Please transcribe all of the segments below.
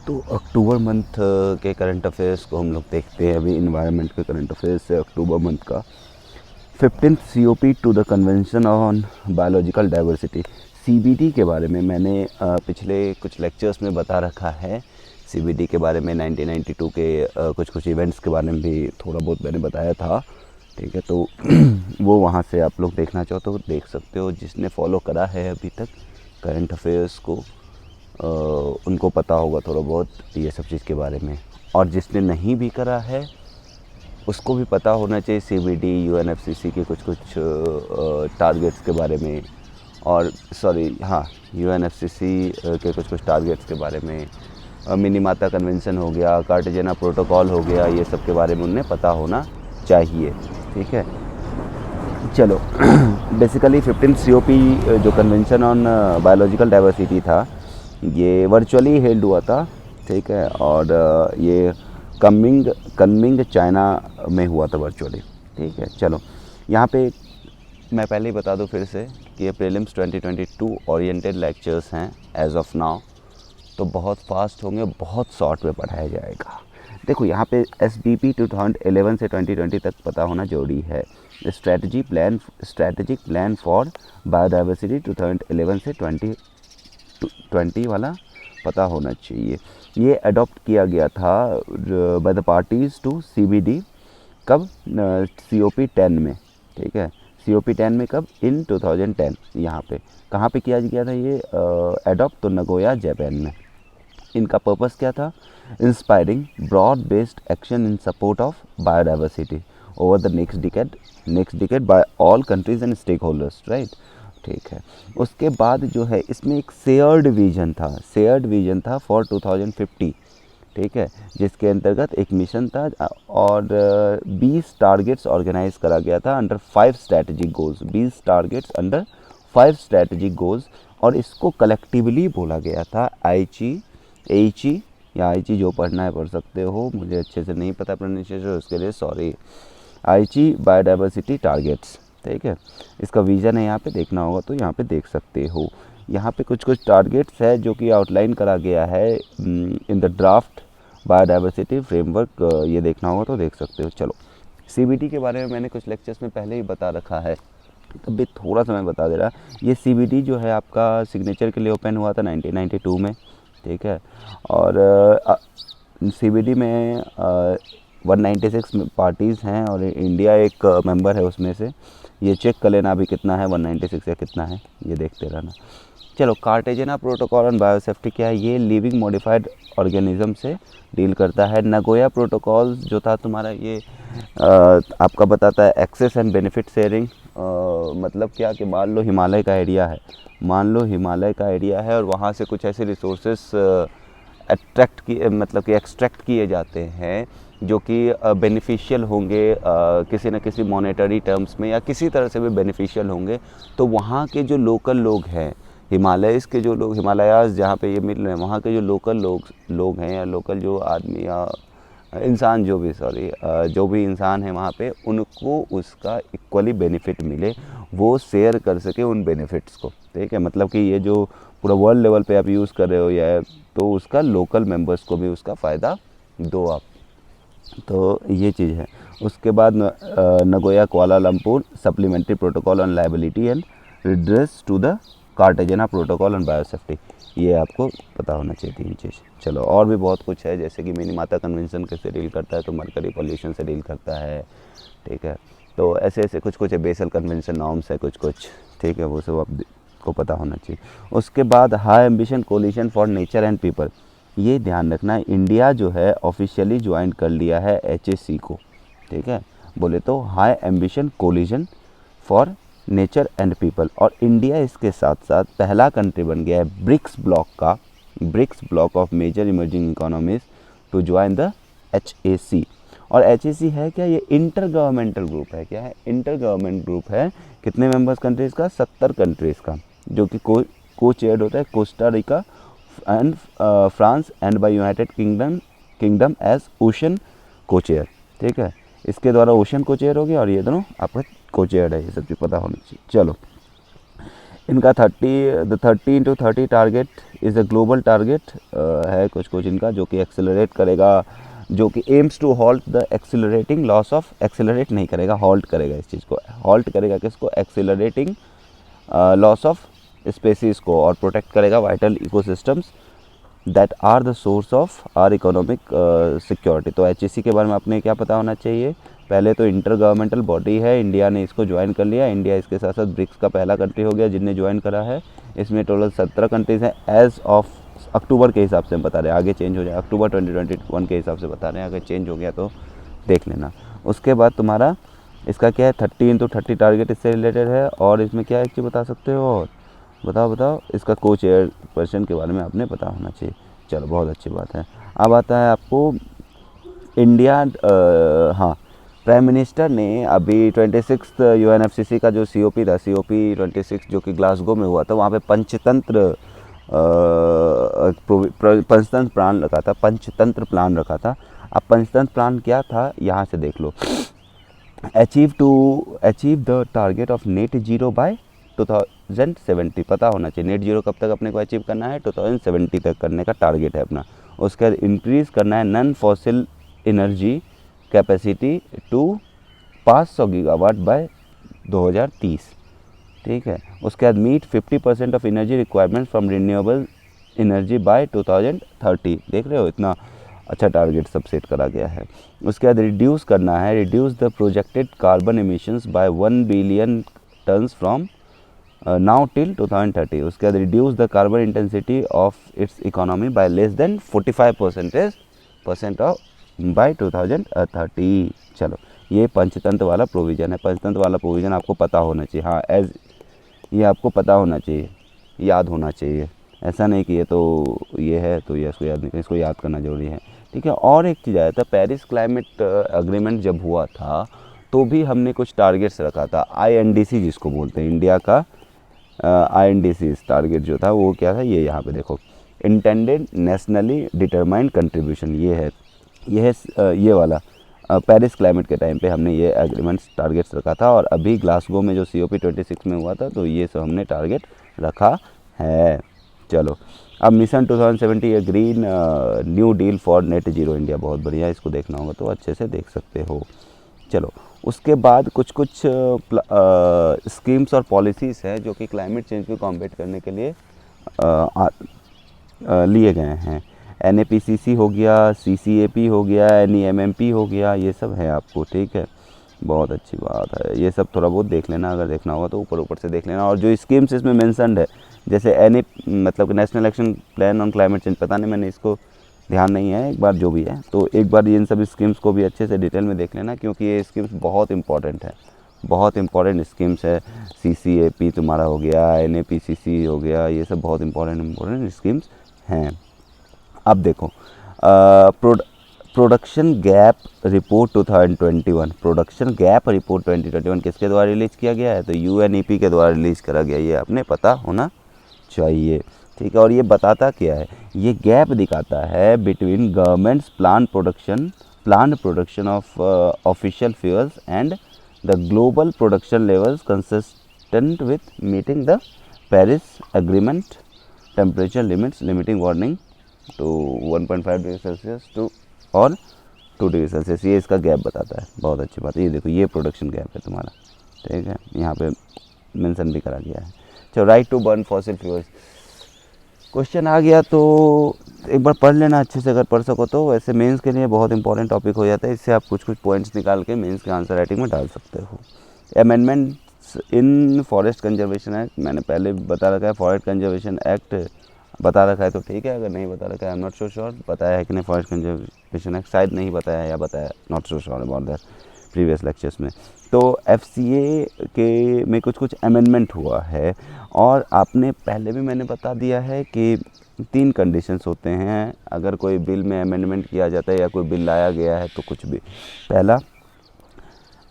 तो अक्टूबर मंथ के current affairs को हम लोग देखते हैं। अभी इन्वायरमेंट के करंट अफेयर्स है अक्टूबर मंथ का। 15th COP to the convention on biological diversity, CBD के बारे में मैंने पिछले कुछ लेक्चर्स में बता रखा है। CBD के बारे में 1992 के कुछ इवेंट्स के बारे में भी थोड़ा बहुत मैंने बताया था। ठीक है, तो वो वहाँ से आप लोग देखना चाहो तो देख सकते हो। जिसने फॉलो करा है अभी तक करंट अफेयर्स को उनको पता होगा थोड़ा बहुत ये सब चीज़ के बारे में, और जिसने नहीं भी करा है उसको भी पता होना चाहिए CBD UNFCCC के कुछ टारगेट्स के बारे में, और UNFCCC के कुछ टारगेट्स के बारे में। मिनीमाता कन्वेंशन हो गया, कार्टेजेना प्रोटोकॉल हो गया, ये सब के बारे में उन्हें पता होना चाहिए। ठीक है, चलो बेसिकली 15th COP जो कन्वेंशन ऑन बायोलॉजिकल डाइवर्सिटी था ये वर्चुअली हेल्ड हुआ था। ठीक है, और ये कनमिंग चाइना में हुआ था वर्चुअली। ठीक है, चलो यहाँ पे मैं पहले ही बता दूँ फिर से कि ये प्रीलिम्स 2022 ओरिएंटेड लेक्चर्स हैं एज ऑफ नाउ, तो बहुत फास्ट होंगे, बहुत शॉर्ट में पढ़ाया जाएगा। देखो यहाँ पे SBP 2011 से 2020 तक पता होना जरूरी है। स्ट्रेटजिक प्लान फॉर बायोडाइवर्सिटी 2011 से 2020 वाला पता होना चाहिए। ये अडॉप्ट किया गया था by the parties to CBD कब, COP 10 में। ठीक है, COP 10 में कब, इन 2010। यहाँ पे कहाँ पे किया गया था ये अडॉप्ट, तो नगोया जापान में। इनका पर्पस क्या था, inspiring broad based action in support of biodiversity over the next decade by all countries and stakeholders, right. ठीक है, उसके बाद जो है इसमें एक शेयर्ड विजन था फॉर 2050। ठीक है, जिसके अंतर्गत एक मिशन था और 20 टारगेट्स ऑर्गेनाइज करा गया था under 5 strategic goals. 20 targets under 5 strategic goals, और इसको कलेक्टिवली बोला गया था AICHI या AICHI, जो पढ़ना है पढ़ सकते हो, मुझे अच्छे से नहीं पता प्रोनाउंसिएशन, उसके लिए सॉरी। AICHI biodiversity targets. ठीक है, इसका विज़न है, यहाँ पे देखना होगा तो यहाँ पे देख सकते हो। यहाँ पे कुछ टारगेट्स है जो कि आउटलाइन करा गया है in the draft biodiversity framework, ये देखना होगा तो देख सकते हो। चलो CBD के बारे में मैंने कुछ लेक्चर्स में पहले ही बता रखा है, तब भी थोड़ा सा मैं बता दे रहा। ये CBD जो है आपका सिग्नेचर के लिए ओपन हुआ था 1992 में। ठीक है, और CBD में 196 पार्टीज़ हैं और इंडिया एक मेंबर है उसमें से। ये चेक कर लेना अभी कितना है, 196 या कितना है, ये देखते रहना। चलो, कार्टेजेना प्रोटोकॉल ऑन बायोसेफ्टी क्या है, ये लिविंग मॉडिफाइड ऑर्गेनिज्म से डील करता है। नगोया प्रोटोकॉल जो था तुम्हारा, ये आपका बताता है एक्सेस एंड बेनिफिट शेयरिंग। मतलब क्या कि मान लो हिमालय का एरिया है और वहाँ से कुछ ऐसे रिसोर्सेस एक्सट्रैक्ट किए जाते हैं जो कि बेनिफिशियल होंगे किसी न किसी मॉनेटरी टर्म्स में, या किसी तरह से भी बेनिफिशियल होंगे। तो वहाँ के जो लोकल लोग हैं, हिमालयाज़ जहाँ पे ये मिल रहे हैं, वहाँ के जो लोकल लोग हैं, या लोकल जो आदमी या इंसान जो भी इंसान है वहाँ पे, उनको उसका इक्वली बेनिफिट मिले, वो शेयर कर सके उन बेनिफिट्स को। ठीक है, मतलब कि ये जो पूरा वर्ल्ड लेवल पे आप यूज़ कर रहे हो या, तो उसका लोकल मेंबर्स को भी उसका फ़ायदा दो आप। तो ये चीज़ है। उसके बाद Nagoya Kuala Lumpur supplementary protocol on liability and redress to the Cartagena protocol on biosafety, ये आपको पता होना चाहिए तीन चीज़। चलो, और भी बहुत कुछ है, जैसे कि मिनीमाता कन्वेंशन कैसे डील करता है, तो मरकरी पॉल्यूशन से डील करता है। ठीक है, तो ऐसे कुछ है, बेसल कन्वेंशन नॉर्म्स है कुछ। ठीक है, वो सब आपको पता होना चाहिए। उसके बाद high ambition coalition for nature and people, ये ध्यान रखना, इंडिया जो है ऑफिशियली ज्वाइन कर लिया है HAC को। ठीक है, बोले तो high ambition coalition for nature and people, और इंडिया इसके साथ साथ पहला कंट्री बन गया है BRICS bloc of major emerging economies to join the HAC। और HAC है क्या, ये इंटर गवर्नमेंटल ग्रुप है। क्या है, इंटर गवर्नमेंट ग्रुप है। कितने मेंबर्स कंट्रीज़ का, 70 कंट्रीज़ का, जो कि को चेयर्ड होता है Costa Rica and France and by United Kingdom as ocean co chair. ठीक है, इसके द्वारा ओशन को चेयर हो गया और ये दोनों आपका को चेयर है, ये सब चीज़ पता होनी चाहिए। चलो, इनका 30 target is a global target है कुछ कुछ इनका, जो कि एक्सेलरेट करेगा, जो कि aims to halt the accelerating loss of, accelerate नहीं करेगा, हॉल्ट करेगा इस चीज़ को, हॉल्ट करेगा किसको, एक्सेलरेटिंग लॉस ऑफ स्पेसीज को, और प्रोटेक्ट करेगा vital ecosystems that are the source of our economic security. तो HEC के बारे में आपने क्या पता होना चाहिए, पहले तो इंटर गवर्नमेंटल बॉडी है, इंडिया ने इसको ज्वाइन कर लिया, इंडिया इसके साथ साथ ब्रिक्स का पहला कंट्री हो गया जिनने ज्वाइन करा है। इसमें टोटल 17 कंट्रीज़ हैं एज ऑफ अक्टूबर के हिसाब से हम बता रहे हैं, आगे चेंज हो जाए, अक्टूबर 2021 के हिसाब से बता रहे हैं, अगर चेंज हो गया तो देख लेना। उसके बाद तुम्हारा इसका क्या है, 30x30 टारगेट इससे रिलेटेड है। और इसमें क्या एक चीज़ बता सकते हो, और बताओ इसका को चेयर पर्सन के बारे में आपने पता होना चाहिए। चलो बहुत अच्छी बात है। अब आता है आपको इंडिया, हाँ, प्राइम मिनिस्टर ने अभी 26 UNFCCC का जो COP था, COP 26 जो कि ग्लासगो में हुआ था, वहाँ पे पंचतंत्र प्लान रखा था, पंचतंत्र प्लान रखा था। अब पंचतंत्र प्लान क्या था, यहाँ से देख लो, achieve the target of net zero by 2070, पता होना चाहिए नेट जीरो कब तक अपने को अचीव करना है, 2070 तक करने का टारगेट है अपना। उसके बाद इंक्रीज़ करना है non fossil energy capacity to 500 gigawatt by 2030, ठीक है। उसके बाद meet 50% of energy requirement from renewable energy by 2030, देख रहे हो इतना अच्छा टारगेट सब सेट करा गया है। उसके बाद रिड्यूस करना है, reduce the projected carbon emissions by 1 billion tons from now till 2030। उसके बाद reduce the carbon intensity of its economy by less than 45% of by 2030। चलो ये पंचतंत्र वाला प्रोविज़न है, पंचतंत्र वाला प्रोविज़न आपको पता होना चाहिए, हाँ, एज ये आपको पता होना चाहिए, याद होना चाहिए, ऐसा नहीं कि ये तो ये है तो ये इसको याद नहीं, इसको याद करना जरूरी है, ठीक है। और एक चीज़ आया था, पेरिस क्लाइमेट एग्रीमेंट जब हुआ था तो भी हमने कुछ टारगेट्स रखा था, INDC जिसको बोलते हैं, इंडिया का INDC टारगेट जो था वो क्या था, ये यहाँ पे देखो, इंटेंडेड नेशनली डिटरमाइंड कंट्रीब्यूशन, ये है ये वाला पेरिस क्लाइमेट के टाइम पे हमने ये एग्रीमेंट्स टारगेट्स रखा था। और अभी ग्लासगो में जो COP 26 में हुआ था तो ये सब हमने टारगेट रखा है। चलो अब मिशन 2070 ये green new deal for net zero India, बहुत बढ़िया, इसको देखना होगा तो अच्छे से देख सकते हो। चलो उसके बाद कुछ स्कीम्स और पॉलिसीज़ हैं जो कि क्लाइमेट चेंज को कॉम्बैट करने के लिए लिए गए हैं। NAPCC हो गया, CCAP हो गया, NEMMP हो गया, ये सब है आपको, ठीक है, बहुत अच्छी बात है। ये सब थोड़ा बहुत देख लेना, अगर देखना होगा तो ऊपर से देख लेना। और जो स्कीम्स इसमें मेंशन्ड है, जैसे मतलब national action plan on climate change, पता नहीं मैंने इसको ध्यान नहीं है, एक बार जो भी है तो एक बार इन सब स्कीम्स को भी अच्छे से डिटेल में देख लेना, क्योंकि ये स्कीम्स बहुत इंपॉर्टेंट है, बहुत इंपॉर्टेंट स्कीम्स है। CCAP तुम्हारा हो गया, NAPCC हो गया, ये सब बहुत इंपॉर्टेंट स्कीम्स हैं। अब देखो production gap report 2021, production gap report 2021 किसके द्वारा रिलीज़ किया गया है, तो UNEP के द्वारा रिलीज़ करा गया, ये आपने पता होना चाहिए, ठीक है। और ये बताता क्या है, ये गैप दिखाता है between governments plan production of official fuels and the global production levels consistent with meeting the Paris agreement temperature limits limiting warning to 1.5 degree Celsius to और 2 डिग्री सेल्सियस, ये इसका गैप बताता है, बहुत अच्छी बात है। ये देखो ये प्रोडक्शन गैप है तुम्हारा, ठीक है, यहाँ पे मेंशन भी करा गया है। चलो right to burn fossil fuels, question आ गया तो एक बार पढ़ लेना अच्छे से, अगर पढ़ सको तो। वैसे मेंस के लिए बहुत इंपॉर्टेंट टॉपिक हो जाता है, इससे आप कुछ पॉइंट्स निकाल के मेंस के आंसर राइटिंग में डाल सकते हो। अमेंडमेंट्स इन फॉरेस्ट कंजर्वेशन एक्ट, मैंने पहले बता रखा है, फॉरेस्ट कंजर्वेशन एक्ट बता रखा है तो ठीक है, अगर नहीं बता रखा है I am not so sure, बताया है कि नहीं फॉरेस्ट कंजर्वेशन एक्ट, शायद नहीं बताया है या बताया, not so sure about that previous lectures में। तो FCA के में कुछ अमेंडमेंट हुआ है, और आपने पहले भी मैंने बता दिया है कि 3 कंडीशंस होते हैं अगर कोई बिल में अमेंडमेंट किया जाता है या कोई बिल लाया गया है तो कुछ भी। पहला,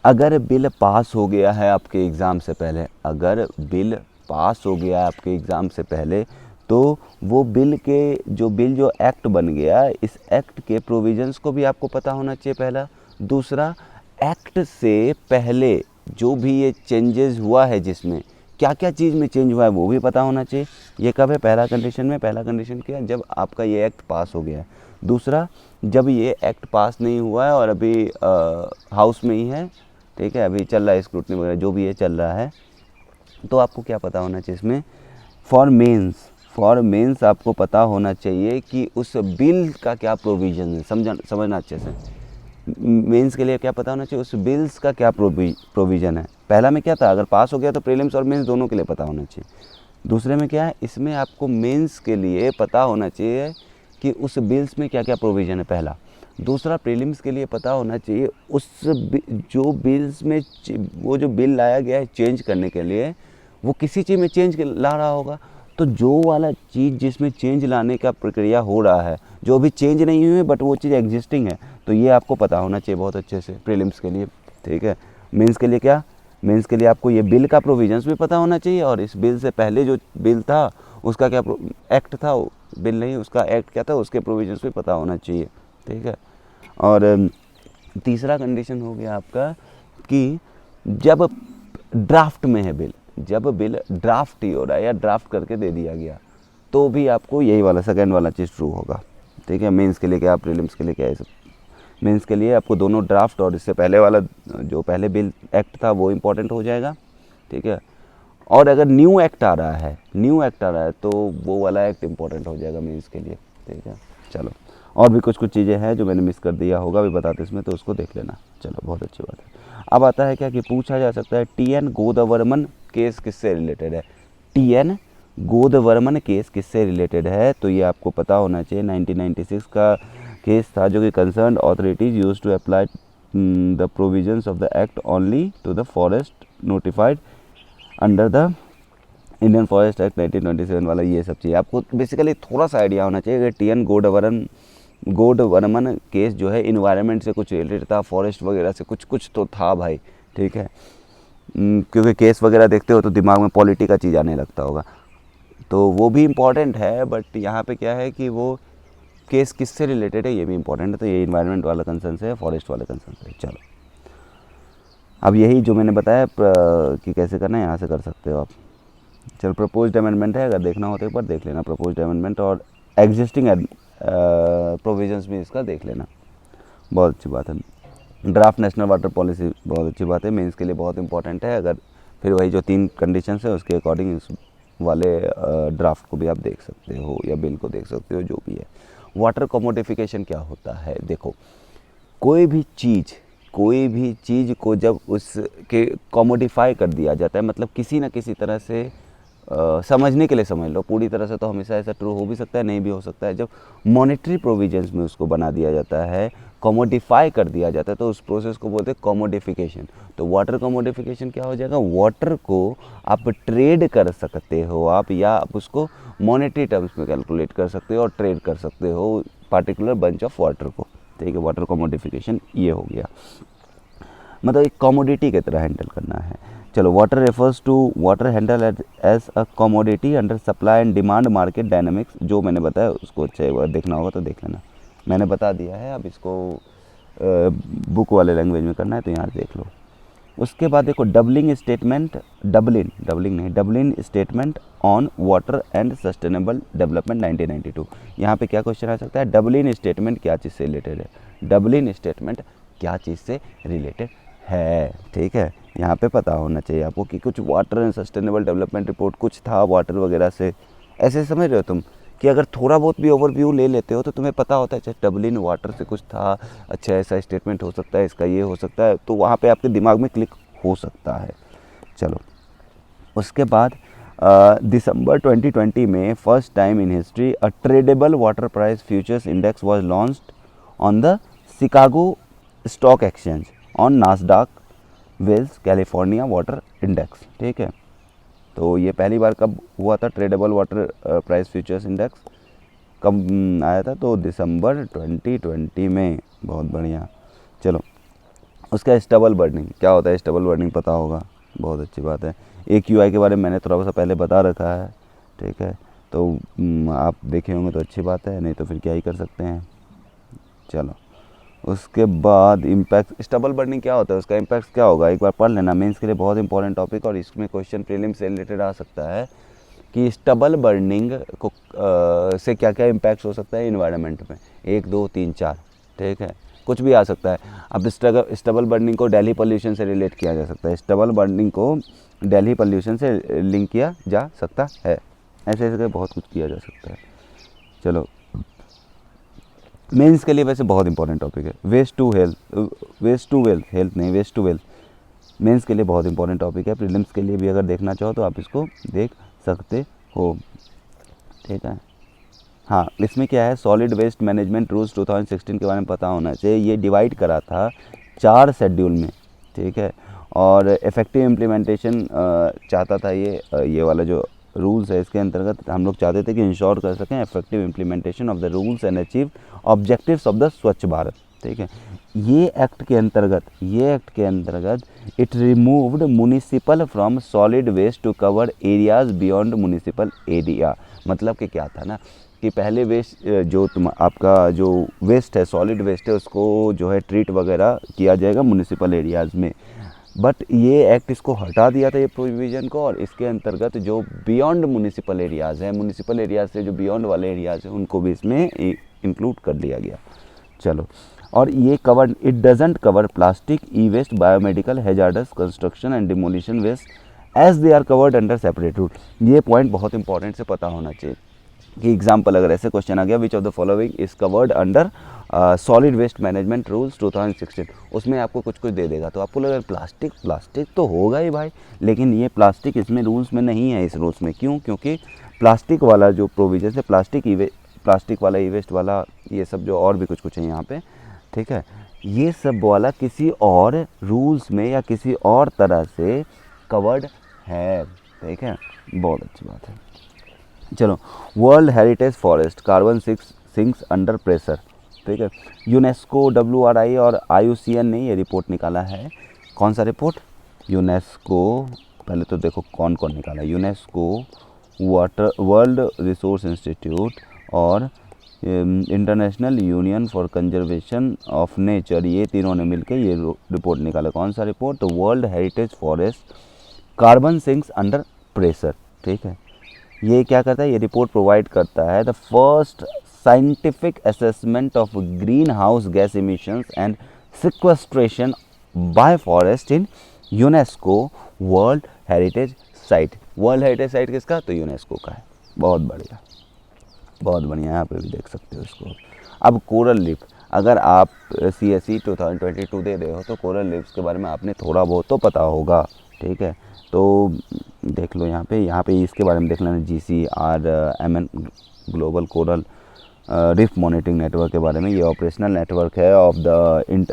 अगर बिल पास हो गया है आपके एग्ज़ाम से पहले, अगर बिल पास हो गया है आपके एग्ज़ाम से पहले, तो वो बिल जो एक्ट बन गया, इस एक्ट के प्रोविजंस को भी आपको पता होना चाहिए, पहला। दूसरा, एक्ट से पहले जो भी ये चेंजेस हुआ है जिसमें, क्या क्या चीज़ में चेंज हुआ है वो भी पता होना चाहिए। ये कब है? पहला कंडीशन में। पहला कंडीशन क्या है? जब आपका ये एक्ट पास हो गया है। दूसरा, जब ये एक्ट पास नहीं हुआ है और अभी हाउस में ही है, ठीक है, अभी चल रहा है स्क्रूटनी वगैरह जो भी है चल रहा है, तो आपको क्या पता होना चाहिए इसमें? फॉर मेंस आपको पता होना चाहिए कि उस बिल का क्या प्रोविज़न है। समझना अच्छे से। मेंस के लिए क्या पता होना चाहिए? उस बिल्स का क्या प्रोविज़न है। पहला में क्या था? अगर पास हो गया तो प्रीलिम्स और मेंस दोनों के लिए पता होना चाहिए। दूसरे में क्या है? इसमें आपको मेंस के लिए पता होना चाहिए कि उस बिल्स में क्या क्या प्रोविज़न है, पहला। दूसरा, प्रीलिम्स के लिए पता होना चाहिए उस जो बिल्स में वो जो बिल लाया गया है चेंज करने के लिए, वो किसी चीज़ में चेंज ला रहा होगा। तो जो वाला चीज़ जिसमें चेंज लाने का प्रक्रिया हो रहा है, जो अभी चेंज नहीं हुई है बट वो चीज़ एग्जिस्टिंग है, तो ये आपको पता होना चाहिए बहुत अच्छे से प्रीलिम्स के लिए, ठीक है। मेंस के लिए क्या? मेंस के लिए आपको ये बिल का प्रोविजंस भी पता होना चाहिए और इस बिल से पहले जो बिल था उसका क्या एक्ट था, बिल नहीं उसका एक्ट क्या था, उसके प्रोविजंस भी पता होना चाहिए, ठीक है। और तीसरा कंडीशन हो गया आपका कि जब ड्राफ्ट में है बिल, जब बिल ड्राफ्ट ही हो रहा है या ड्राफ्ट करके दे दिया गया, तो भी आपको यही वाला सेकंड वाला चीज़ ट्रू होगा, ठीक है। मेंस के लिए क्या, प्रीलिम्स के लिए क्या है सब। मेंस के लिए आपको दोनों ड्राफ्ट और इससे पहले वाला जो पहले बिल एक्ट था वो इम्पोर्टेंट हो जाएगा, ठीक है। और अगर न्यू एक्ट आ रहा है तो वो वाला एक्ट इम्पोर्टेंट हो जाएगा मेंस के लिए, ठीक है। चलो, और भी कुछ चीज़ें हैं जो मैंने मिस कर दिया होगा अभी बताते इसमें, तो उसको देख लेना। चलो, बहुत अच्छी बात है। अब आता है क्या कि पूछा जा सकता है टी.एन. गोदवर्मन केस किससे रिलेटेड है। टी.एन. गोदवर्मन केस किससे रिलेटेड है? तो ये आपको पता होना चाहिए 1996 का केस था जो कि concern authorities use to apply the provisions of the act only to the forest notified under the Indian forest act 1927 वाला। ये सब चीज़ आपको बेसिकली थोड़ा सा आइडिया होना चाहिए कि टी.एन. गोडवर्मन केस जो है इन्वायरमेंट से कुछ रिलेटेड था, फॉरेस्ट वगैरह से कुछ तो था भाई, ठीक है। क्योंकि केस वगैरह देखते हो तो दिमाग में पॉलिटी का चीज़ आने लगता होगा, तो वो भी इम्पॉर्टेंट है, बट यहाँ पे क्या है कि वो केस किससे रिलेटेड है ये भी इम्पॉर्टेंट है। तो ये इन्वायरमेंट वाला कंसर्न से है, फॉरेस्ट वाले कंसर्न से है। चलो, अब यही जो मैंने बताया कि कैसे करना है यहाँ से कर सकते हो आप। चलो, प्रपोज्ड अमेंडमेंट है, अगर देखना हो तो एक बार देख लेना प्रपोज्ड अमेंडमेंट, और एग्जिस्टिंग प्रोविजंस भी इसका देख लेना, बहुत अच्छी बात है। ड्राफ्ट नेशनल वाटर पॉलिसी बहुत अच्छी बात है, मेंस के लिए बहुत इंपॉर्टेंट है। अगर फिर वही जो 3 कंडीशंस है उसके अकॉर्डिंग इस वाले ड्राफ्ट को भी आप देख सकते हो या बिल को देख सकते हो, जो भी है। वाटर कमोडिफिकेशन क्या होता है? देखो, कोई भी चीज़ को जब उसके कमोडिफाई कर दिया जाता है, मतलब किसी ना किसी तरह से समझने के लिए समझ लो, पूरी तरह से तो हमेशा ऐसा ट्रू हो भी सकता है, नहीं भी हो सकता है। जब मॉनेटरी प्रोविजंस में उसको बना दिया जाता है, कमोडिफाई कर दिया जाता है, तो उस प्रोसेस को बोलते हैं कमोडिफिकेशन। तो वाटर कमोडिफिकेशन क्या हो जाएगा? वाटर को आप ट्रेड कर सकते हो आप, या आप उसको मॉनेटरी टर्म्स में कैलकुलेट कर सकते हो और ट्रेड कर सकते हो पार्टिकुलर बंच ऑफ वाटर को, ठीक है। वाटर कमोडिफिकेशन ये हो गया, मतलब एक कमोडिटी की तरह हैंडल करना है। चलो, water refers to water handle as a commodity under supply and demand market dynamics. जो मैंने बताया उसको अच्छा एक बार देखना होगा तो देख लेना, मैंने बता दिया है। अब इसको बुक वाले लैंग्वेज में करना है तो यहाँ देख लो। उसके बाद देखो, doubling statement on water and sustainable development 1992। यहाँ पे क्या क्वेश्चन आ सकता है? डबलिन स्टेटमेंट क्या चीज़ से रिलेटेड है? डबलिन स्टेटमेंट क्या चीज़ से रिलेटेड है, ठीक है। यहाँ पे पता होना चाहिए आपको कि कुछ water and sustainable development report कुछ था वाटर वगैरह से, ऐसे समझ रहे हो तुम कि अगर थोड़ा बहुत भी ओवरव्यू ले लेते हो तो तुम्हें पता होता है अच्छा डबलिन वाटर से कुछ था, अच्छा ऐसा स्टेटमेंट हो सकता है, इसका ये हो सकता है, तो वहाँ पे आपके दिमाग में क्लिक हो सकता है। चलो, उसके बाद दिसंबर 2020 में first time in history a tradable water price futures index was launched on the Chicago stock exchange on Nasdaq Veles California water index, ठीक है। तो ये पहली बार कब हुआ था? Tradable water price futures index कब आया था? तो दिसंबर 2020 में। बहुत बढ़िया। चलो, उसका स्टेबल बर्निंग क्या होता है? स्टेबल बर्निंग पता होगा, बहुत अच्छी बात है। AQI के बारे में मैंने थोड़ा सा पहले बता रखा है, ठीक है। तो आप देखे होंगे तो अच्छी बात है, नहीं तो फिर क्या ही कर सकते हैं। चलो, उसके बाद इम्पैक्ट, स्टबल बर्निंग क्या होता है, उसका इम्पैक्ट क्या होगा, एक बार पढ़ लेना, मेंस के लिए बहुत इंपॉर्टेंट टॉपिक, और इसमें क्वेश्चन प्रीलिम्स से रिलेटेड आ सकता है कि स्टबल बर्निंग को से क्या क्या इम्पैक्ट हो सकता है इन्वायरमेंट में, 1 2 3 4, ठीक है, कुछ भी आ सकता है। अब स्टबल बर्निंग को दिल्ली पॉल्यूशन से रिलेट किया जा सकता है, स्टबल बर्निंग को दिल्ली पॉल्यूशन से लिंक किया जा सकता है, ऐसे ऐसे बहुत कुछ किया जा सकता है। चलो, मेंस के लिए वैसे बहुत इंपॉर्टेंट टॉपिक है, वेस्ट टू वेल्थ, मेंस के लिए बहुत इंपॉर्टेंट टॉपिक है, प्रीलिम्स के लिए भी अगर देखना चाहो तो आप इसको देख सकते हो, ठीक है। हाँ, इसमें क्या है, सॉलिड वेस्ट मैनेजमेंट रूल्स 2016 के बारे में पता होना चाहिए। ये डिवाइड करा था 4 शेड्यूल में, ठीक है, और इफ़ेक्टिव इम्प्लीमेंटेशन चाहता था ये वाला जो रूल्स है, इसके अंतर्गत हम लोग चाहते थे कि इंश्योर कर सकें effective implementation of the rules and achieve objectives of the Swachh Bharat, ठीक है। ये एक्ट के अंतर्गत it removed municipal from solid waste to cover areas beyond municipal area. मतलब कि क्या था ना कि पहले वेस्ट जो आपका जो वेस्ट है, सॉलिड वेस्ट है, उसको जो है ट्रीट वगैरह किया जाएगा म्यूनिसिपल एरियाज़ में, बट ये एक्ट इसको हटा दिया था, ये प्रोविज़न को, और इसके अंतर्गत जो बियॉन्ड म्यूनिसिपल एरियाज़ हैं, म्यूनिसिपल एरियाज से जो बियॉन्ड वाले एरियाज़ हैं, उनको भी इसमें इंक्लूड कर लिया गया। चलो, और ये cover, it doesn't cover plastic, E waste, biomedical, hazardous, construction and demolition waste as they are covered under separate rule. ये पॉइंट बहुत इंपॉर्टेंट से पता होना चाहिए कि एग्जाम्पल अगर ऐसे क्वेश्चन आ गया, which of the following is covered under solid waste management rules 2016, उसमें आपको कुछ कुछ दे देगा, तो आपको लगेगा प्लास्टिक तो होगा ही भाई, लेकिन ये प्लास्टिक इसमें रूल्स में नहीं है। इस रूल्स में क्यों? क्योंकि प्लास्टिक वाला जो प्रोविजन है, प्लास्टिक वाला, ई वेस्ट वाला, ये सब जो और भी कुछ कुछ है यहाँ पे, ठीक है, ये सब वाला किसी और रूल्स में या किसी और तरह से कवर्ड है, ठीक है, बहुत अच्छी बात है। चलो, world heritage forest, carbon sinks under pressure, ठीक है, यूनेस्को, WRI और IUCN ने ये रिपोर्ट निकाला है। कौन सा रिपोर्ट? यूनेस्को, पहले तो देखो कौन कौन निकाला, यूनेस्को, वर्ल्ड रिसोर्स इंस्टीट्यूट और international union for conservation of nature, ये तीनों ने मिलकर ये रिपोर्ट निकाला। कौन सा रिपोर्ट? तो world heritage forest, carbon sinks under pressure, ठीक है। ये क्या करता है? ये रिपोर्ट प्रोवाइड करता है the first scientific assessment of green house gas emissions and sequestration bye forest in UNESCO world heritage site. World heritage site किसका? तो यूनेस्को का है। बहुत बढ़िया, बहुत बढ़िया, यहाँ पे भी देख सकते हो इसको। अब कोरल लीफ, अगर आप CSE 2022 दे रहे हो तो कोरल लीव्स के बारे में आपने थोड़ा बहुत तो पता होगा, ठीक है, तो देख लो यहाँ पे इसके बारे में देख लेना, GCRMN global coral reef monitoring network के बारे में। ये ऑपरेशनल नेटवर्क है of the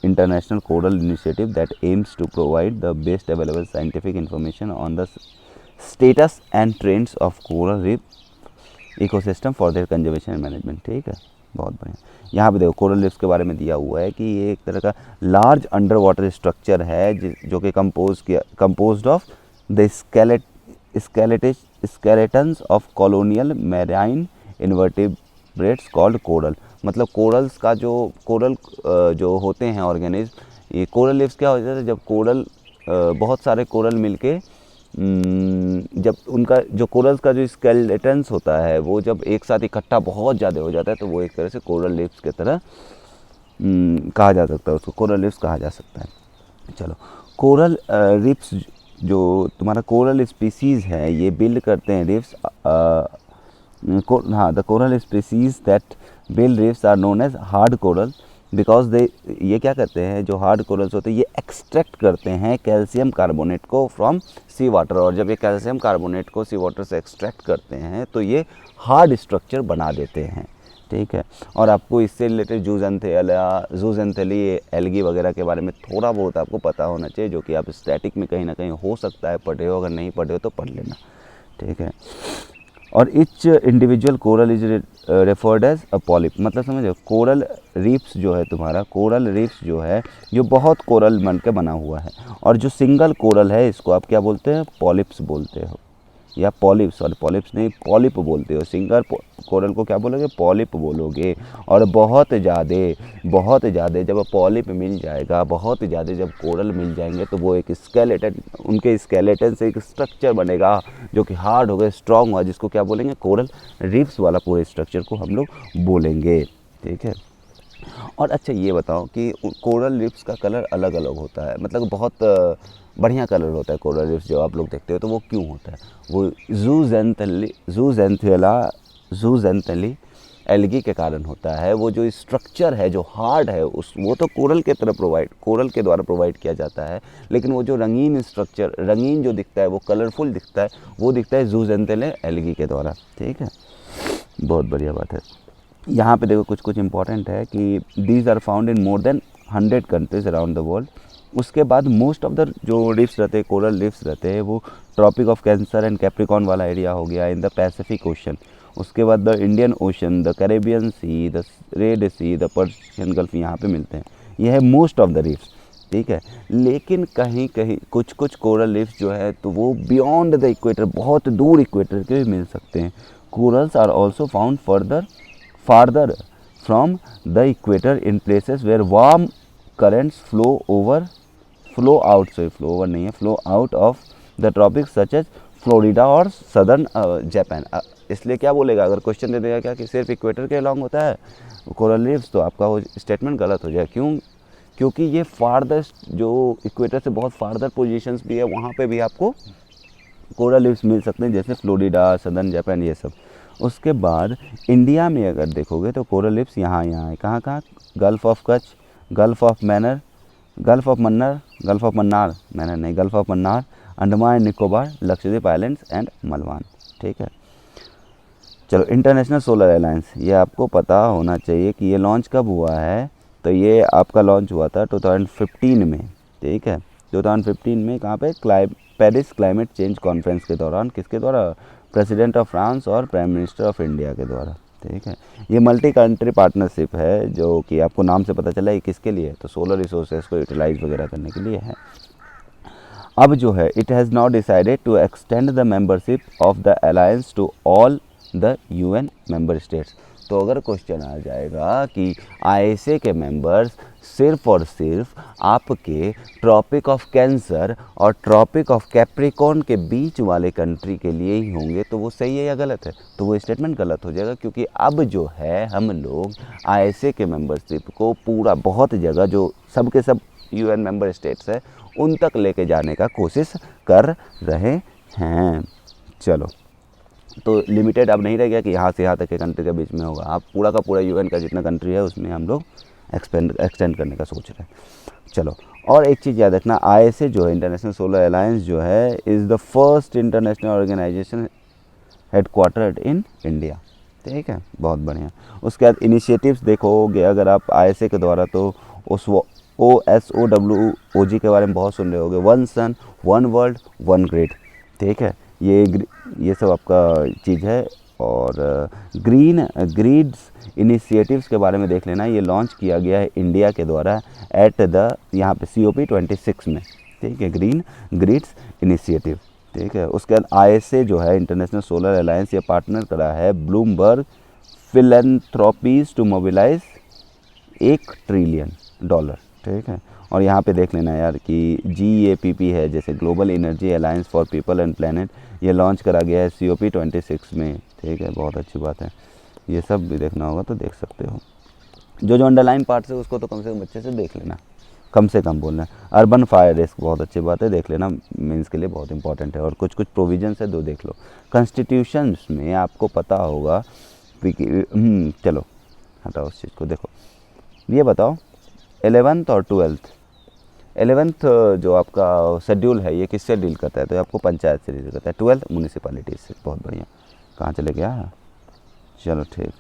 international coral initiative that aims to provide the best available scientific information on the status and trends of coral reef ecosystem for their conservation and management, ठीक है, बहुत बढ़िया। यहाँ पे देखो कोरल रीफ्स के बारे में दिया हुआ है कि ये एक तरह का लार्ज अंडर वाटर स्ट्रक्चर है जो कि composed of the skeletons of colonial marine invertebrates called coral. मतलब कोरल्स का कोरल जो होते हैं ऑर्गेनिज्म, ये कोरल लीव्स क्या होता है, जब कोरल बहुत सारे कोरल मिलके जब उनका जो कोरल्स का जो स्केलेटन्स होता है वो जब एक साथ इकट्ठा बहुत ज़्यादा हो जाता है तो वो एक तरह से कोरल लीव्स की तरह कहा जा सकता है, उसको कोरल लीव्स कहा जा सकता है। चलो, कोरल रीफ्स जो तुम्हारा कोरल स्पीसीज़ है ये बिल्ड करते हैं रीफ्स, हाँ, the coral species that build reefs are known as hard coral because they, ये क्या करते हैं, जो हार्ड कोरल्स होते हैं ये एक्सट्रैक्ट करते हैं कैल्शियम कार्बोनेट को फ्रॉम सी वाटर, और जब ये कैल्शियम कार्बोनेट को सी वाटर से एक्सट्रैक्ट करते हैं तो ये हार्ड स्ट्रक्चर बना देते हैं, ठीक है। और आपको इससे रिलेटेड जूजेंथेली एल्गी वगैरह के बारे में थोड़ा बहुत आपको पता होना चाहिए, जो कि आप स्टैटिक में कहीं ना कहीं हो सकता है पढ़े हो, अगर नहीं पढ़े हो तो पढ़ लेना, ठीक है। और each individual coral is referred as a polyp, मतलब समझो कोरल रीफ्स जो है तुम्हारा, कोरल रीफ्स जो है जो बहुत कोरल बन के बना हुआ है, और जो सिंगल कोरल है इसको आप क्या बोलते हैं? पॉलिप्स बोलते हो। या पॉलिप, सॉरी पॉलिप्स नहीं, पॉलिप बोलते हो, सिंगल कोरल को क्या बोलोगे, पॉलिप बोलोगे। और बहुत ज़्यादा जब पॉलिप मिल जाएगा, बहुत ज़्यादा जब कोरल मिल जाएंगे तो वो एक स्केलेटन, उनके स्केलेटन से एक स्ट्रक्चर बनेगा जो कि हार्ड होगा, स्ट्रॉन्ग होगा, जिसको क्या बोलेंगे, कोरल रीफ्स वाला पूरे स्ट्रक्चर को हम लोग बोलेंगे। ठीक है। और अच्छा ये बताओ कि कोरल रीफ्स का कलर अलग अलग होता है, मतलब बहुत बढ़िया कलर होता है कोरल रीफ्स जो आप लोग देखते हो, तो वो क्यों होता है, वो जूजेंथेली एल्गी के कारण होता है। वो जो स्ट्रक्चर है जो हार्ड है वो तो कोरल के द्वारा प्रोवाइड किया जाता है, लेकिन वो जो रंगीन स्ट्रक्चर, रंगीन जो दिखता है, वो कलरफुल दिखता है, वो दिखता है जूजेंथेली एल्गी के द्वारा। ठीक है, बहुत बढ़िया बात है। यहाँ पे देखो कुछ इंपॉर्टेंट है कि these are found in more than 100 countries around the world. उसके बाद मोस्ट ऑफ द जो रीफ्स रहते हैं, कोरल रीफ्स रहते हैं, वो tropic of cancer and capricorn वाला एरिया हो गया, इन द पैसिफिक ओशन। उसके बाद the Indian ocean, the Caribbean sea, the red sea, the Persian gulf, यहाँ पे मिलते हैं। यह है मोस्ट ऑफ द रीफ्स। ठीक है, लेकिन कहीं कहीं कुछ कोरल रीफ्स जो है तो वो बियॉन्ड द इक्वेटर, बहुत दूर इक्वेटर के भी मिल सकते हैं। Corals are also found farther from the equator in places where warm currents flow out of the tropics such as Florida और सदर्न जापान। इसलिए क्या बोलेगा, अगर क्वेश्चन दे देगा क्या कि सिर्फ इक्वेटर के अलॉन्ग होता है कोरल रीफ्स, तो आपका वो स्टेटमेंट गलत हो जाए। क्योंकि ये फार्दर जो इक्वेटर से बहुत फार्दर पोजीशंस भी है, वहाँ पे भी आपको कोरल रीफ्स मिल सकते हैं, जैसे फ्लोरिडा, सदर्न जापान, ये सब। उसके बाद इंडिया में अगर देखोगे तो कोरल रीफ्स यहाँ है, कहाँ, gulf of Kutch, gulf of Mannar, Andaman and Nicobar, Lakshadweep islands and Malvan. ठीक है, चलो इंटरनेशनल सोलर अलायंस, ये आपको पता होना चाहिए कि ये लॉन्च कब हुआ है। तो ये आपका लॉन्च हुआ था 2015 में। ठीक है, 2015 में कहाँ पे, पेरिस क्लाइमेट चेंज कॉन्फ्रेंस के दौरान, किसके द्वारा, प्रेसिडेंट ऑफ फ्रांस और प्राइम मिनिस्टर ऑफ इंडिया के द्वारा। ठीक है, ये मल्टी कंट्री पार्टनरशिप है, जो कि आपको नाम से पता चला है किसके लिए, तो सोलर रिसोर्सेज को यूटिलाइज वगैरह करने के लिए है। अब जो है, it has now decided to extend the membership of the alliance to all the UN member states. तो अगर क्वेश्चन आ जाएगा कि आईएसए के मेंबर्स सिर्फ और सिर्फ आपके ट्रॉपिक ऑफ कैंसर और ट्रॉपिक ऑफ कैप्रिकॉर्न के बीच वाले कंट्री के लिए ही होंगे, तो वो सही है या गलत है, तो वो स्टेटमेंट गलत हो जाएगा। क्योंकि अब जो है हम लोग आईएसए के मेंबरशिप को पूरा, बहुत जगह जो सब के सब यूएन मेंबर स्टेट्स है उन तक लेके जाने का कोशिश कर रहे हैं। चलो, तो लिमिटेड अब नहीं रह गया कि यहाँ से यहाँ तक के कंट्री के बीच में होगा, आप पूरा का पूरा यूएन का जितना कंट्री है उसमें हम लोग एक्सटेंड करने का सोच रहे हैं। चलो, और एक चीज़ याद रखना, आईएसए जो है, इंटरनेशनल सोलर अलायंस जो है, is the first international organisation headquartered in India. ठीक है, बहुत बढ़िया। उसके बाद इनिशिएटिव्स देखोगे अगर आप आईएसए के द्वारा, तो उस OSOWOG के बारे में बहुत सुन रहे होगे, वन सन, वन वर्ल्ड, वन ग्रिड। ठीक है, ये सब आपका चीज़ है। और ग्रीन ग्रिड्स इनिशिएटिव्स के बारे में देख लेना, ये लॉन्च किया गया है इंडिया के द्वारा एट द यहाँ पे COP26 में। ठीक है, ग्रीन ग्रिड्स इनिशिएटिव। ठीक है, उसके बाद आईएसए जो है, इंटरनेशनल सोलर अलायंस, ये पार्टनर करा है ब्लूमबर्ग फिलैंथ्रोपीज टू मोबिलाइज $1 ट्रिलियन। ठीक है, और यहाँ पे देख लेना यार कि GAPP है, जैसे global energy alliance for people and planet, ये लॉन्च करा गया है COP26 में। ठीक है, बहुत अच्छी बात है, ये सब भी देखना होगा तो देख सकते हो। जो अंडरलाइन पार्ट्स है उसको तो कम से कम अच्छे से देख लेना, कम से कम बोलना है। अर्बन फायर रिस्क, बहुत अच्छी बात है, देख लेना, मीन्स के लिए बहुत इंपॉर्टेंट है। और कुछ प्रोविजंस है, दो देख लो। कॉन्स्टिट्यूशंस में आपको पता होगा, चलो हटाओ उस चीज़ को, देखो ये बताओ 11th और 11th जो आपका शेड्यूल है ये किससे डील करता है, तो आपको पंचायत से डील करता है। 12th म्यूनिसिपैलिटीज से। बहुत बढ़िया, कहाँ चले गया, चलो ठीक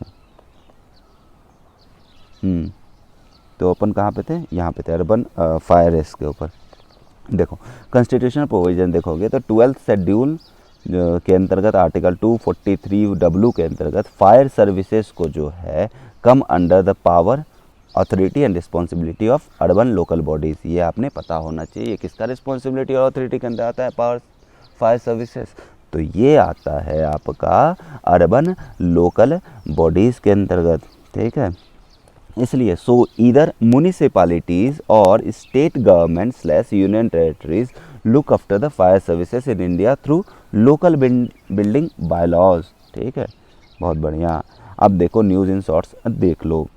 है। तो अपन कहाँ पे थे, यहाँ पे थे, अर्बन फायर रिस्क के ऊपर। देखो कॉन्स्टिट्यूशनल प्रोविज़न देखोगे तो 12th शेड्यूल के अंतर्गत आर्टिकल 243W के अंतर्गत फायर सर्विसेज को जो है come under the power, authority and responsibility of urban local bodies. ये आपने पता होना चाहिए, किसका रिस्पॉन्सिबिलिटी और अथॉरिटी के अंदर आता है, पावर फायर सर्विसेज। तो ये आता है आपका अर्बन लोकल बॉडीज़ के अंतर्गत, ठीक है। इसलिए सो ईदर म्यूनिसिपैलिटीज़ और state government slash union territories look after the fire services in India through local building bylaws, ठीक है, बहुत बढ़िया। अब देखो न्यूज़ इन शॉर्ट्स देख लो।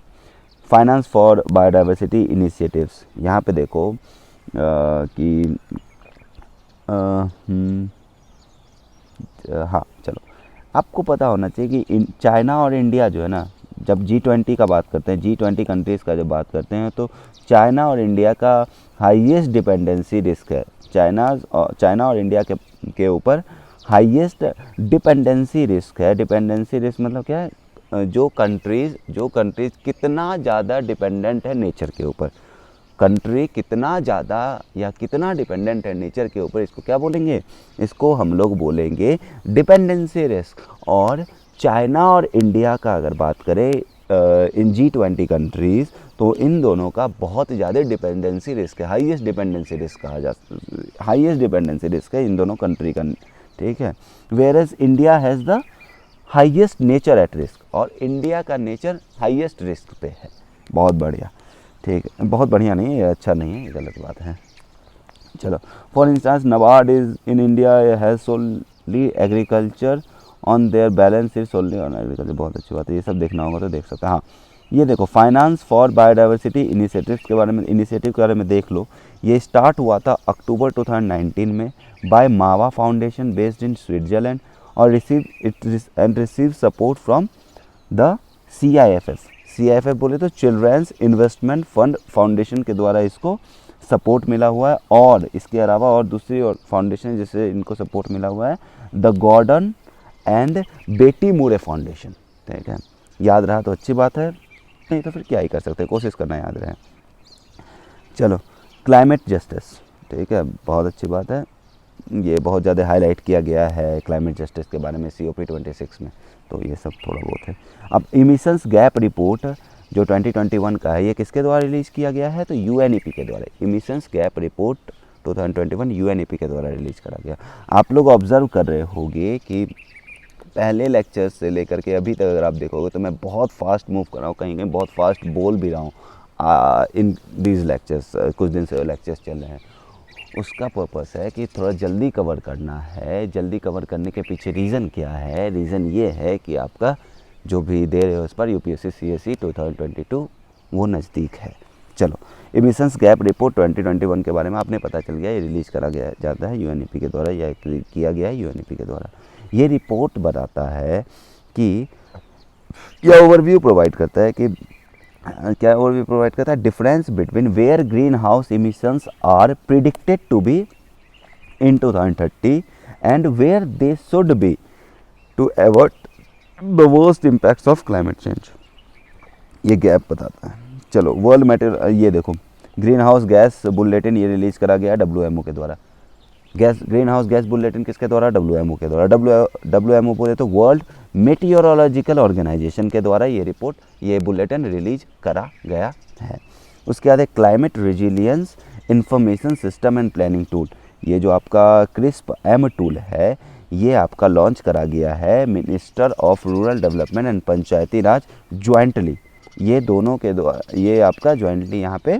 फाइनेंस फॉर बायोडाइवर्सिटी इनिशिएटिव्स, यहाँ पे देखो कि हाँ चलो, आपको पता होना चाहिए कि चाइना और इंडिया जो है ना, जब G20 का बात करते हैं, G20 कंट्रीज़ का जब बात करते हैं, तो चाइना और इंडिया का हाईएस्ट डिपेंडेंसी रिस्क है। चाइना और इंडिया के ऊपर हाईएस्ट डिपेंडेंसी रिस्क है। डिपेंडेंसी रिस्क मतलब क्या है? जो कंट्रीज़ कितना ज़्यादा डिपेंडेंट है नेचर के ऊपर, कंट्री कितना ज़्यादा या कितना डिपेंडेंट है नेचर के ऊपर, इसको क्या बोलेंगे? इसको हम लोग बोलेंगे डिपेंडेंसी रिस्क। और चाइना और इंडिया का अगर बात करें इन G20 कंट्रीज़, तो इन दोनों का बहुत ज़्यादा डिपेंडेंसी रिस्क है, हाईएस्ट डिपेंडेंसी रिस्क कहा जाता है, हाईएस्ट डिपेंडेंसी रिस्क है इन दोनों कंट्री का, ठीक है। Whereas India has the highest nature at risk, और इंडिया का नेचर हाईएस्ट रिस्क पे है। बहुत बढ़िया, ठीक है, बहुत बढ़िया नहीं है, अच्छा नहीं है, गलत बात है। चलो, for instance NABARD is in India has solely agriculture on their balance sheet, solely on agriculture, बहुत अच्छी बात है, ये सब देखना होगा तो देख सकते हैं। हाँ, ये देखो फाइनेंस फॉर बायोडाइवर्सिटी इनिशिएटिव्स के बारे में, इनिशिएटिव के बारे में देख लो। ये स्टार्ट हुआ था अक्टूबर 2019 में बाय मावा फाउंडेशन बेस्ड इन स्विट्जरलैंड, और receive support from the CIFF बोले तो चिल्ड्रंस इन्वेस्टमेंट फंड फाउंडेशन के द्वारा इसको सपोर्ट मिला हुआ है। और इसके अलावा और दूसरी और फाउंडेशन जिससे इनको सपोर्ट मिला हुआ है, द गॉर्डन एंड बेटी मूरे फाउंडेशन, ठीक है। याद रहा तो अच्छी बात है, नहीं तो फिर क्या ही कर सकते हैं, कोशिश करना याद रहे। चलो, क्लाइमेट जस्टिस, ठीक है, बहुत अच्छी बात है, ये बहुत ज़्यादा हाईलाइट किया गया है क्लाइमेट जस्टिस के बारे में COP26 में, तो ये सब थोड़ा बहुत है। अब इमिशंस गैप रिपोर्ट जो 2021 का है, ये किसके द्वारा रिलीज़ किया गया है? तो UNEP के द्वारा। इमिशंस गैप रिपोर्ट 2021 UNEP के द्वारा रिलीज़ करा गया। आप लोग ऑब्ज़र्व कर रहे होंगे कि पहले लेक्चर से लेकर के अभी तक अगर आप देखोगे तो मैं बहुत फास्ट मूव कर रहा हूँ, कहीं कहीं बहुत फास्ट बोल भी रहा हूँ इन दीज लेक्चर्स, कुछ दिन से लेक्चर्स चल रहे हैं। उसका पर्पस है कि थोड़ा जल्दी कवर करना है। जल्दी कवर करने के पीछे रीज़न क्या है? रीज़न ये है कि आपका जो भी दे रहे हो उस पर UPSC CSE 2022 वो नज़दीक है। चलो, एमिशंस गैप रिपोर्ट 2021 के बारे में आपने पता चल गया, ये रिलीज़ करा गया जाता है UNEP के द्वारा, या किया गया है UNEP के द्वारा। ये रिपोर्ट बताता है कि यह ओवरव्यू प्रोवाइड करता है कि क्या ओवरव्यू प्रोवाइड करता है, difference between where greenhouse emissions are predicted to be in 2030 and where they should be to avoid the worst impacts of climate change. ये गैप बताता है। चलो, वर्ल्ड मैटर, ये देखो ग्रीन हाउस गैस बुलेटिन, ये release करा गया WMO के द्वारा। ग्रीन हाउस गैस बुलेटिन किसके द्वारा? WMO के द्वारा। WMO बोले तो वर्ल्ड मेटियोरोलॉजिकल ऑर्गेनाइजेशन के द्वारा ये रिपोर्ट, ये बुलेटिन रिलीज करा गया है। उसके बाद climate resilience information system and planning tool, ये जो आपका CRISP-M टूल है, ये आपका लॉन्च करा गया है minister of rural development and Panchayati Raj jointly, ये दोनों के द्वारा, ये आपका ज्वाइंटली यहाँ पे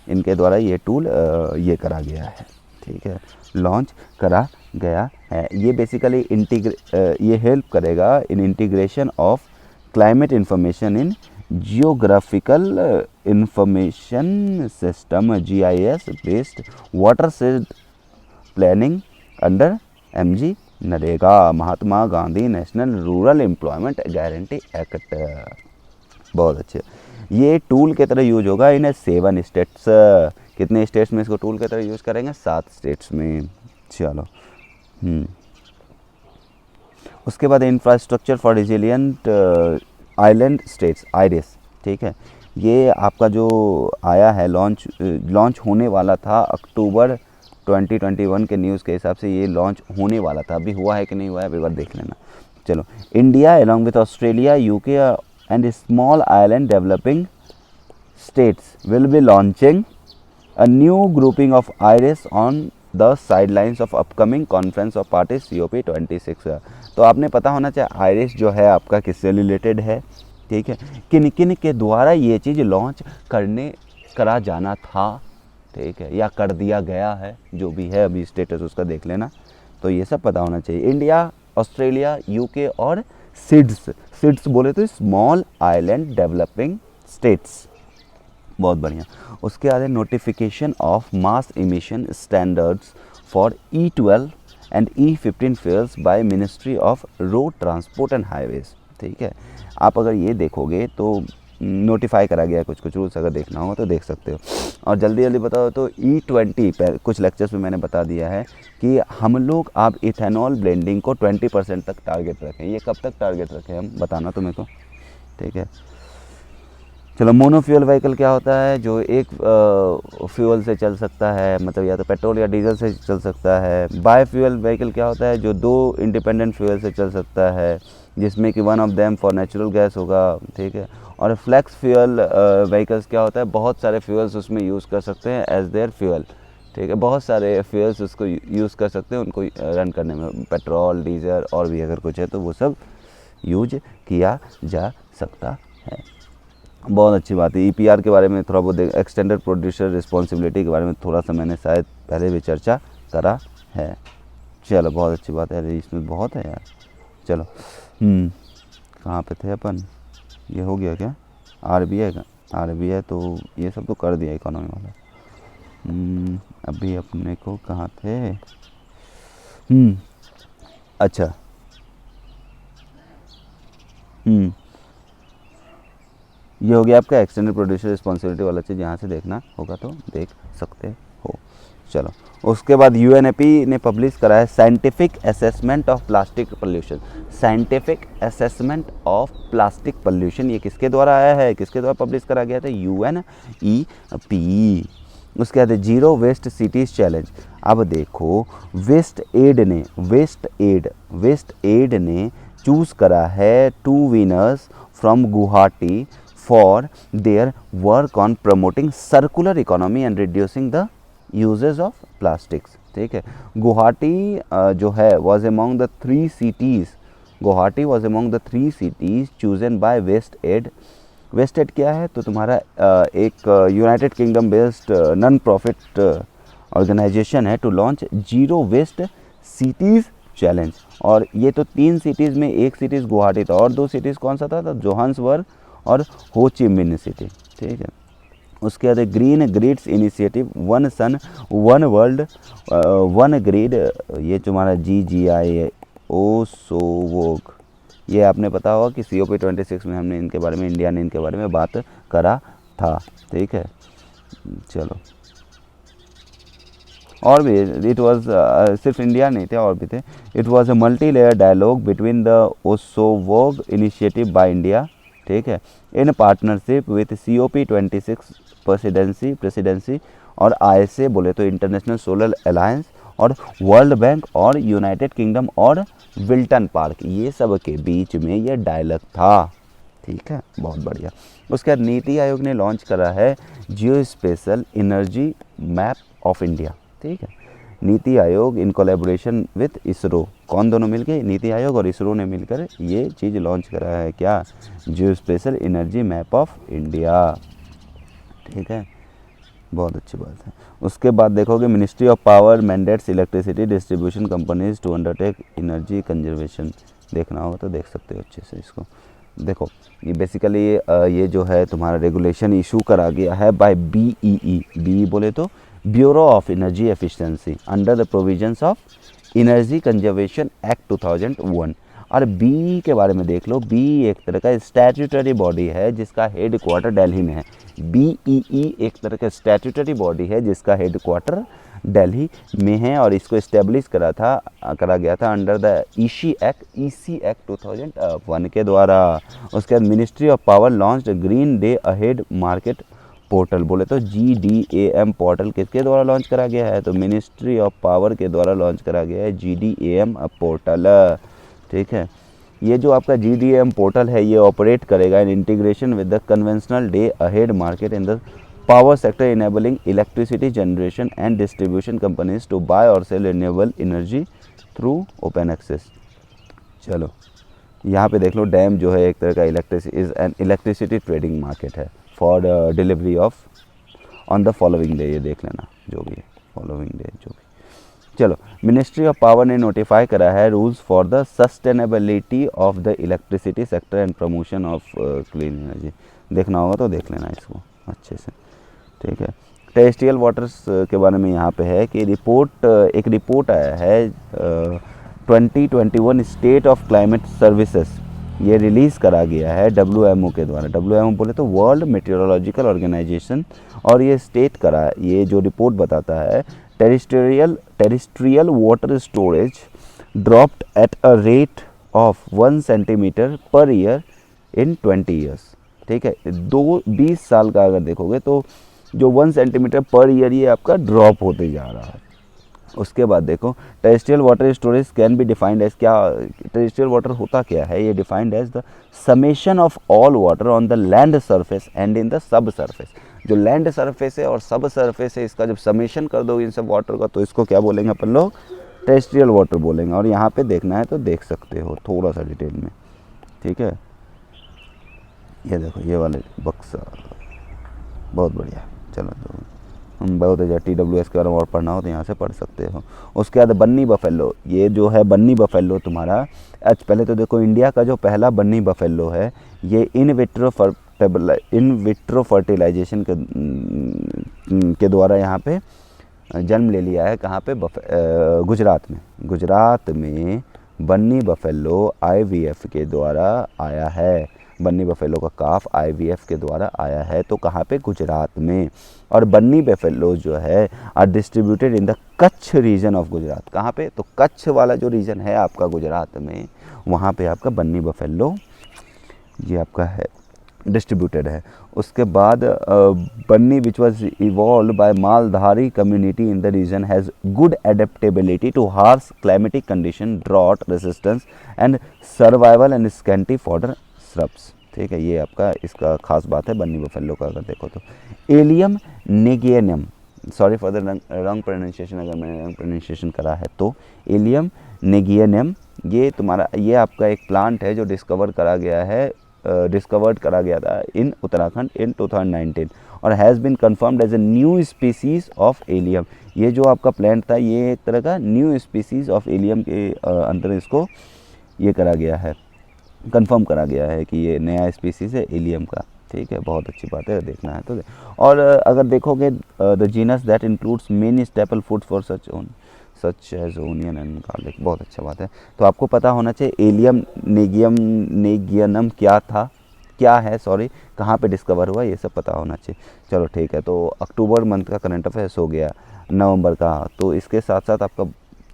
इनके द्वारा ये टूल ये करा गया है, ठीक है, लॉन्च करा गया है। ये बेसिकली ये हेल्प करेगा in integration of climate information in geographical information system GIS based watershed planning under MG NREGA, Mahatma Gandhi national rural employment guarantee act. बहुत अच्छे, ये टूल के तरह यूज होगा इन 7 स्टेट्स। कितने स्टेट्स में इसको टूल के तरह यूज़ करेंगे? 7 स्टेट्स में। चलो, उसके बाद infrastructure for resilient island states IRIS, ठीक है, ये आपका जो आया है लॉन्च होने वाला था अक्टूबर 2021 के न्यूज़ के हिसाब से, ये लॉन्च होने वाला था, अभी हुआ है कि नहीं हुआ है एक बार देख लेना। चलो, India along with Australia UK and small island developing states will be launching a new grouping of IRIS on the sidelines of upcoming conference of parties COP26। तो आपने पता होना चाहिए आइरिस जो है आपका किससे रिलेटेड है, ठीक है, किन किन के द्वारा ये चीज़ लॉन्च करा जाना था, ठीक है, या कर दिया गया है, जो भी है अभी स्टेटस उसका देख लेना। तो ये सब पता होना चाहिए। इंडिया, ऑस्ट्रेलिया, यूके और सिड्स बोले तो स्मॉल आइलैंड डेवलपिंग स्टेट्स, बहुत बढ़िया। उसके आगे notification of mass emission standards for E12 and E15 fuels by ministry of road transport and highways, ठीक है। आप अगर ये देखोगे तो नोटिफाई करा गया है कुछ रूल्स, अगर देखना होगा तो देख सकते हो। और जल्दी जल्दी बताओ तो E20 कुछ लेक्चर्स में मैंने बता दिया है कि हम लोग अब इथेनॉल ब्लेंडिंग को 20% तक टारगेट रखें। ये कब तक टारगेट रखें हम बताना तुम्हें को, ठीक है। चलो, मोनोफ्यूल व्हीकल क्या होता है, जो एक फ्यूल से चल सकता है, मतलब या तो पेट्रोल या डीजल से चल सकता है। बायोफ्यूल व्हीकल क्या होता है, जो 2 इंडिपेंडेंट फ्यूल से चल सकता है, जिसमें कि one of them for natural gas होगा, ठीक है। और फ्लेक्स फ्यूल व्हीकल्स क्या होता है, बहुत सारे फ्यूल्स उसमें यूज़ कर सकते हैं एज देयर फ्यूल, ठीक है। बहुत सारे फ्यूल्स उसको यूज़ कर सकते हैं उनको रन करने में, पेट्रोल, डीजल और भी अगर कुछ है तो वो सब यूज किया जा सकता है। बहुत अच्छी बात है। EPR के बारे में थोड़ा बहुत एक्सटेंडेड प्रोड्यूसर रिस्पॉन्सिबिलिटी के बारे में थोड़ा सा मैंने शायद पहले भी चर्चा करा है। चलो, बहुत अच्छी बात है, इसमें बहुत है यार। चलो, कहाँ पे थे अपन, ये हो गया क्या, RBI का, RBI तो ये सब तो कर दिया इकोनॉमी वाला। अभी अपने को कहाँ थे, अच्छा, ये हो गया आपका एक्सटेंडेड प्रोड्यूसर रिस्पॉन्सिबिलिटी वाला चीज़, यहाँ से देखना होगा तो देख सकते हो। चलो, उसके बाद UNEP ने पब्लिश करा है scientific assessment of plastic pollution. Scientific assessment of plastic pollution ये किसके द्वारा आया है, किसके द्वारा पब्लिश करा गया था, UNEP। उसके बाद जीरो वेस्ट सिटीज़ चैलेंज। अब देखो, वेस्ट एड ने चूज़ करा है 2 winners from Guwahati for their work on promoting circular economy and reducing the usages of plastics, ठीक है। गुवाहाटी जो है was among the 3 cities chosen by WasteAid. WasteAid क्या है, तो तुम्हारा एक United Kingdom based non profit organisation है to launch zero waste cities challenge. और ये तो 3 सिटीज़ में एक सिटीज़ गुवाहाटी था, और 2 सिटीज़ कौन सा था, तो जोहान्सबर्ग और हो ची मिन्ह सिटी, ठीक है। उसके बाद ग्रीन ग्रिड्स इनिशिएटिव, 1 सन 1 वर्ल्ड 1 ग्रिड, ये तुम्हारा GGIOSOWOG, ये आपने पता होगा कि COP26 में हमने इनके बारे में, इंडिया ने इनके बारे में बात करा था, ठीक है। चलो, और भी इट वाज सिर्फ इंडिया नहीं थे, और भी थे। It was a multi layer dialogue between the ओसोवोग इनिशिएटिव बाय इंडिया, ठीक है, in partnership with COP26 presidency और ISA बोले तो इंटरनेशनल सोलर अलायंस और वर्ल्ड बैंक और यूनाइटेड किंगडम और विल्टन पार्क, ये सब के बीच में ये डायलॉग था, ठीक है। बहुत बढ़िया। उसके बाद नीति आयोग ने लॉन्च करा है geospatial energy map of India, ठीक है। NITI Aayog in collaboration with ISRO, कौन दोनों मिलके, नीति आयोग और इसरो ने मिलकर ये चीज़ लॉन्च करा है, क्या, geospatial energy map of India, ठीक है। बहुत अच्छी बात है। उसके बाद देखोगे Ministry of Power mandates electricity distribution companies to undertake energy conservation, देखना होगा तो देख सकते हो अच्छे से इसको। देखो, ये बेसिकली ये जो है तुम्हारा रेगुलेशन इशू करा गया है बाय BEE बोले तो bureau of energy efficiency under the provisions of energy conservation act 2001। और BEE के बारे में देख लो, BEE एक तरह का स्टैट्यूटरी बॉडी है जिसका हेड क्वार्टर दिल्ली में है। BEE एक तरह का स्टैट्यूटरी बॉडी है जिसका हेड क्वार्टर दिल्ली में है, और इसको इस्टेब्लिश करा गया था अंडर द EC एक्ट 2001 के द्वारा। उसके बाद ministry of power launched green day ahead market portal, बोले तो GDAM पोर्टल किसके द्वारा लॉन्च करा गया है, तो मिनिस्ट्री ऑफ पावर के द्वारा लॉन्च करा गया है GDAM पोर्टल, ठीक है। ये जो आपका GDAM पोर्टल है ये ऑपरेट करेगा in integration with the conventional day ahead market in the power sector enabling electricity generation and distribution companies to buy or sell renewable energy through open access। चलो यहाँ पे देख लो, डैम जो है एक तरह का इलेक्ट्रिसिटी ट्रेडिंग मार्केट है for delivery of on the following day. ये देख लेना जो भी है, फॉलोइंग डे जो भी। चलो, मिनिस्ट्री ऑफ पावर ने नोटिफाई करा है rules for the sustainability of the electricity sector and promotion of clean energy. देखना होगा तो देख लेना इसको अच्छे से, ठीक है। टेरेस्ट्रियल वाटर्स के बारे में यहाँ पे है कि एक रिपोर्ट आया है 2021 स्टेट ऑफ क्लाइमेट सर्विसेज, ये रिलीज़ करा गया है WMO के द्वारा। WMO बोले तो वर्ल्ड मेट्रोलॉजिकल ऑर्गेनाइजेशन, और ये ये जो रिपोर्ट बताता है terrestrial water storage dropped at a rate of 1 centimetre per year in 20 years, ठीक है। 20 साल का अगर देखोगे तो जो 1 सेंटीमीटर पर ईयर ये आपका ड्रॉप होते जा रहा है। उसके बाद देखो, terrestrial water storage can be defined as, क्या टेरेस्ट्रियल वाटर होता क्या है, ये defined as the summation of all water on the land surface and in the subsurface. जो लैंड सरफेस है और सब सरफेस है, इसका जब समेशन कर दो इन सब वाटर का, तो इसको क्या बोलेंगे अपन लोग, टेरेस्ट्रियल वाटर बोलेंगे। और यहाँ पे देखना है तो देख सकते हो थोड़ा सा डिटेल में, ठीक है। ये देखो ये वाले बक्सा, बहुत बढ़िया। चलो तो हम बहुत अच्छा TWS के बारे में और पढ़ना हो तो यहाँ से पढ़ सकते हो। उसके बाद बन्नी बफेलो, ये जो है बन्नी बफेलो तुम्हारा, पहले तो देखो इंडिया का जो पहला बन्नी बफेलो है ये इन विट्रो फर्टिलाइजेशन के द्वारा यहाँ पे जन्म ले लिया है। कहाँ पे, गुजरात में बन्नी बफेलो IVF के द्वारा आया है। बन्नी बफेलो का काफ IVF के द्वारा आया है, तो कहाँ पे, गुजरात में। और बन्नी बफेलो जो है are distributed in the Kutch region of Gujarat. कहाँ पे, तो कच्छ वाला जो रीजन है आपका गुजरात में, वहाँ पे आपका बन्नी बफेलो ये आपका है डिस्ट्रीब्यूटेड है। उसके बाद Banni which was evolve by Maldhari community in the region has good adaptability to harsh climatic condition, drought resistance and survival and scanty fodder shrubs, ठीक है। ये आपका इसका खास बात है बन्नी बफेलो का। अगर देखो तो Allium negianum, sorry for the wrong pronunciation अगर मैंने रॉन्ग प्रोनाउंसिएशन करा है तो, एलियम नेगियनम ये तुम्हारा, ये आपका एक प्लांट है जो डिस्कवर्ड करा गया था इन उत्तराखंड इन 2019 और has been confirmed as a new species of allium. ये जो आपका प्लांट था ये एक तरह का न्यू स्पीसीज ऑफ एलियम के अंदर इसको ये करा गया है, कंफर्म करा गया है कि ये नया स्पीसीज है एलियम का, ठीक है। बहुत अच्छी बात है, देखना है तो और अगर देखोगे the genus that includes many staple food for such as onion and garlic, बहुत अच्छा बात है। तो आपको पता होना चाहिए एलियम नेगियनम क्या है, कहाँ पे डिस्कवर हुआ, ये सब पता होना चाहिए। चलो ठीक है, तो अक्टूबर मंथ का करंट अफेयर्स हो गया, नवंबर का। तो इसके साथ साथ आपका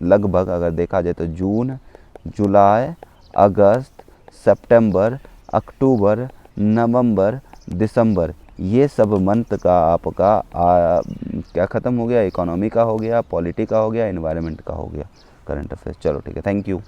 लगभग अगर देखा जाए तो जून, जुलाई, अगस्त, सितंबर, अक्टूबर, नवंबर, दिसंबर, ये सब मंथ का आपका क्या ख़त्म हो गया, इकोनॉमी का हो गया, पॉलिटी का हो गया, एनवायरनमेंट का हो गया करंट अफेयर्स। चलो ठीक है, थैंक यू।